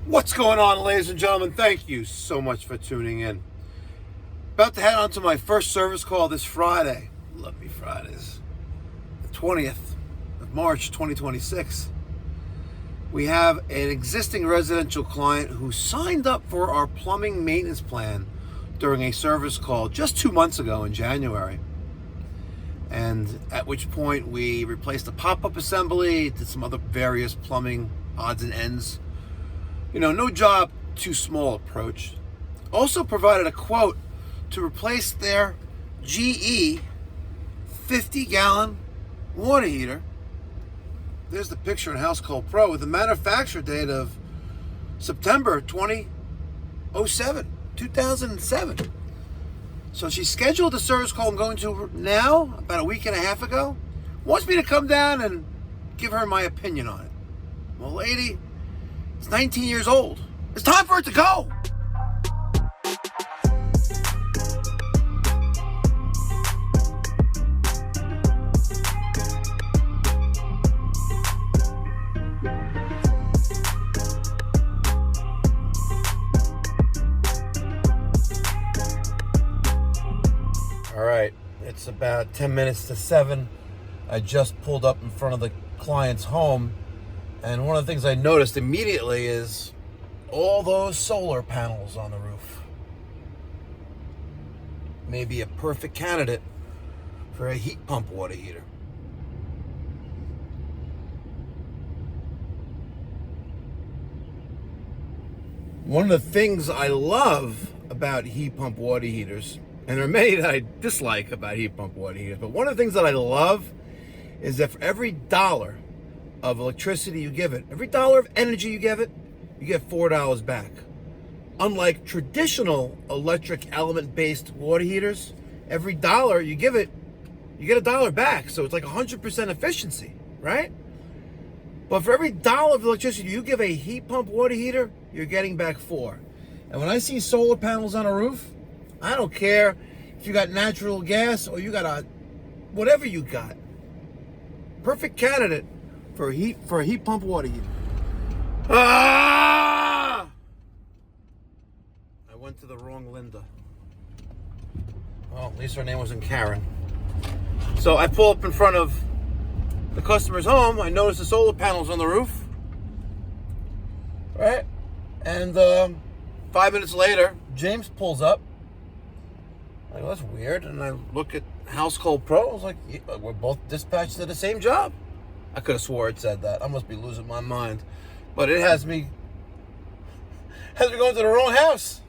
What's going on, ladies and gentlemen? Thank you so much for tuning in. About to head on to my first service call this Friday. Love me Fridays. The 20th of March, 2026. We have an existing residential client who signed up for our plumbing maintenance plan during a service call just 2 months ago in January. And at which point we replaced the pop-up assembly, did some other various plumbing odds and ends. You know, no job too small approach. Also provided a quote to replace their GE 50-gallon water heater. There's the picture in House Call Pro with the manufacture date of September 2007. So she scheduled the service call I'm going to now, about a week and a half ago. Wants me to come down and give her my opinion on it. Well, lady, it's 19 years old. It's time for it to go. All right, it's about 10 minutes to 7. I just pulled up in front of the client's home. And one of the things I noticed immediately is all those solar panels on the roof. Maybe a perfect candidate for a heat pump water heater. One of the things I love about heat pump water heaters, and there are many that I dislike about heat pump water heaters, but one of the things that I love is that for every dollar of electricity you give it, every dollar of energy you give it, you get $4 back. Unlike traditional electric element-based water heaters, every dollar you give it, you get $1 back. So it's like 100% efficiency, right? But for every dollar of electricity you give a heat pump water heater, you're getting back $4. And when I see solar panels on a roof, I don't care if you got natural gas or you got whatever you got. Perfect candidate for a heat pump water heater. I went to the wrong Linda. Well, at least her name wasn't Karen. So I pull up in front of the customer's home. I notice the solar panels on the roof. Right? And 5 minutes later, James pulls up. I go, that's weird. And I look at House Call Pro. I was like, we're both dispatched to the same job. I could have swore it said that. I must be losing my mind. But it has me going to the wrong house.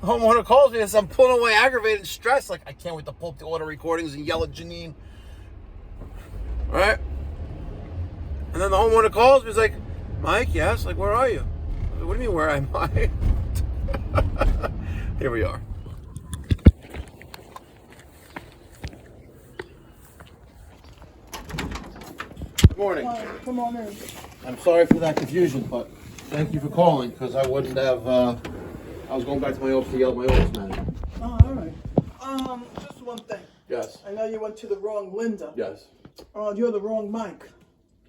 The homeowner calls me and says I'm pulling away aggravated and stressed. Like, I can't wait to pull up the auto recordings and yell at Janine. Right? And then the homeowner calls me. He's like, Mike, yes? Like, where are you? Like, what do you mean, where am I? Here we are. Good morning. Come on in. I'm sorry for that confusion, but thank you for calling, because I wouldn't have, I was going back to my office to yell at my office manager. Oh, all right. Just one thing. Yes. I know you went to the wrong Linda. Yes. You're the wrong Mike.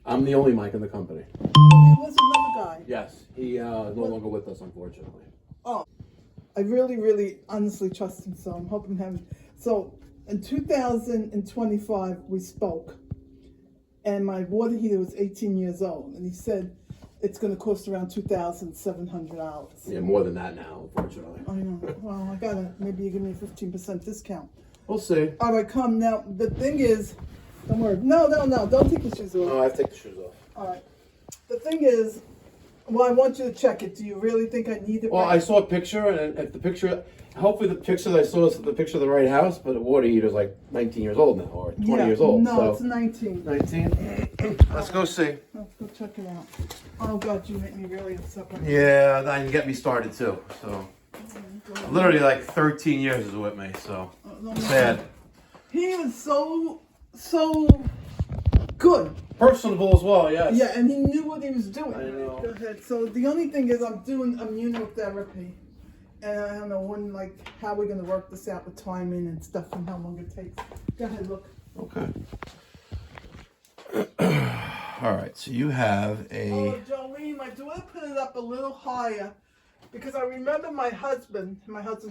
I'm the only Mike in the company. There was another guy. Yes. He no longer with us, unfortunately. Oh, I really, honestly trust him, so I'm hoping him. So, in 2025, we spoke, and my water heater was 18 years old, and he said it's going to cost around $2,700. Yeah, more than that now, unfortunately. I know. Well, maybe you give me a 15% discount. We'll see. All right, come now. The thing is, don't worry. No, don't take the shoes off. Oh, I have to take the shoes off. All right. The thing is, well, I want you to check it. Do you really think I need it? Well, I saw a picture, and if the picture, hopefully the picture that I saw is the picture of the right house, but the water heater's like 19 years old now, or 20 years old. No, so. it's 19. 19? Let's go see. Let's go check it out. Oh, God, you make me really upset. Yeah, that can get me started too. So, literally like 13 years is with me, so sad. He is so good. Personable as well, yes. Yeah, and he knew what he was doing. I know. Go ahead. So the only thing is I'm doing immunotherapy. And I don't know how we're going to work this out with timing and stuff and how long it takes. Go ahead, look. Okay. All right, so you have Oh, Jolene, my daughter put it up a little higher because I remember my husband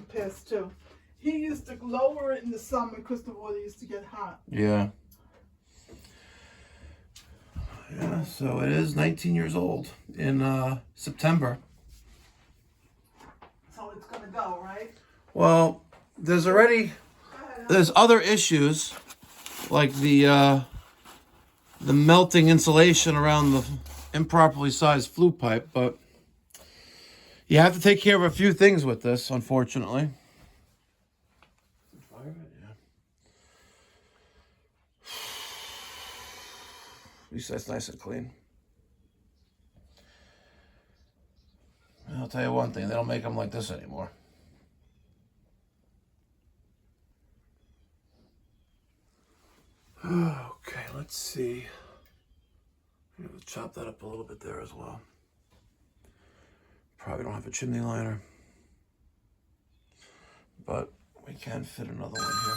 passed too. He used to lower it in the summer because the water used to get hot. Yeah. Yeah, so it is 19 years old in September. So it's gonna go, right? Well, there's other issues like the melting insulation around the improperly sized flue pipe, but you have to take care of a few things with this, unfortunately. At least that's nice and clean. I'll tell you one thing, they don't make them like this anymore. Okay, let's see. Maybe we'll chop that up a little bit there as well. Probably don't have a chimney liner, but we can fit another one here.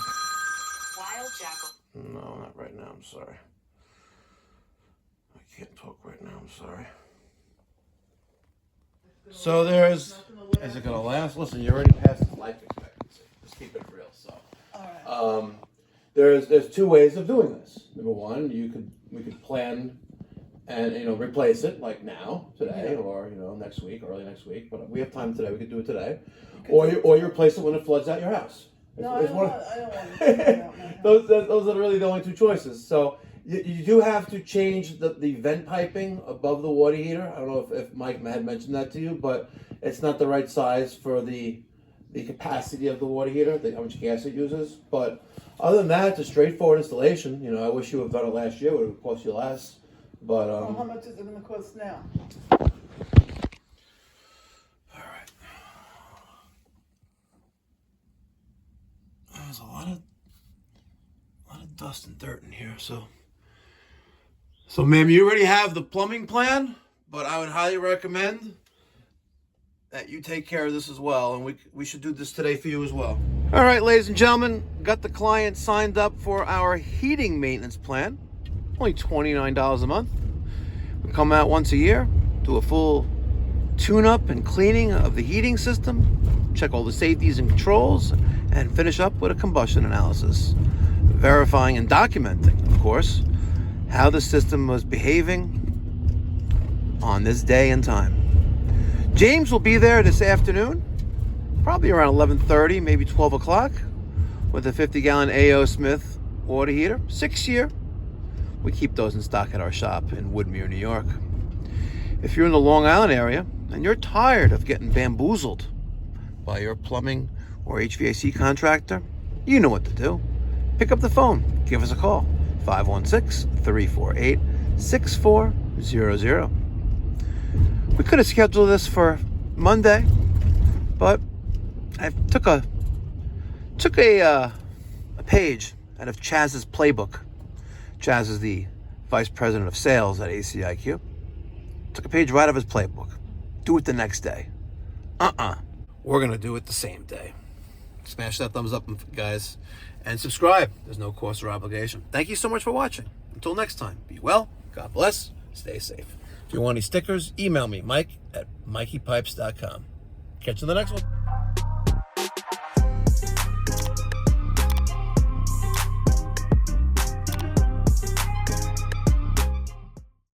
Wild jackal. No, not right now, I'm sorry. I can't talk right now, I'm sorry. So is it gonna last? Listen, you're already past its life expectancy. Let's keep it real, so. All right. There's two ways of doing this. Number one, we could plan and replace it like now, today, or next week, early next week. But we have time today. We could do it today, or you replace it when it floods out your house. No, I don't want to. Those are really the only two choices. So you do have to change the vent piping above the water heater. I don't know if Mike had mentioned that to you, but it's not the right size for the capacity of the water heater, how much gas it uses. But other than that, it's a straightforward installation. I wish you would have done it last year. It would have cost you less. But well, how much is it going to cost now? All right. There's a lot of dust and dirt in here, so ma'am, you already have the plumbing plan, but I would highly recommend that you take care of this as well, and we should do this today for you as well. All right, ladies and gentlemen, got the client signed up for our heating maintenance plan. Only $29 a month. We come out once a year, do a full tune-up and cleaning of the heating system, check all the safeties and controls, and finish up with a combustion analysis, verifying and documenting, of course, how the system was behaving on this day and time. James will be there this afternoon, probably around 11:30, maybe 12 o'clock, with a 50-gallon A.O. Smith water heater, 6-year. We keep those in stock at our shop in Woodmere, New York. If you're in the Long Island area and you're tired of getting bamboozled by your plumbing or HVAC contractor, you know what to do. Pick up the phone, give us a call, 516-348-6400. We could have scheduled this for Monday, but I took a page out of Chaz's playbook. Chaz is the vice president of sales at ACIQ. Took a page right out of his playbook. Do it the next day. We're going to do it the same day. Smash that thumbs up, guys, and subscribe. There's no cost or obligation. Thank you so much for watching. Until next time, be well, God bless, stay safe. If you want any stickers, email me, Mike at MikeyPipes.com. Catch you in the next one.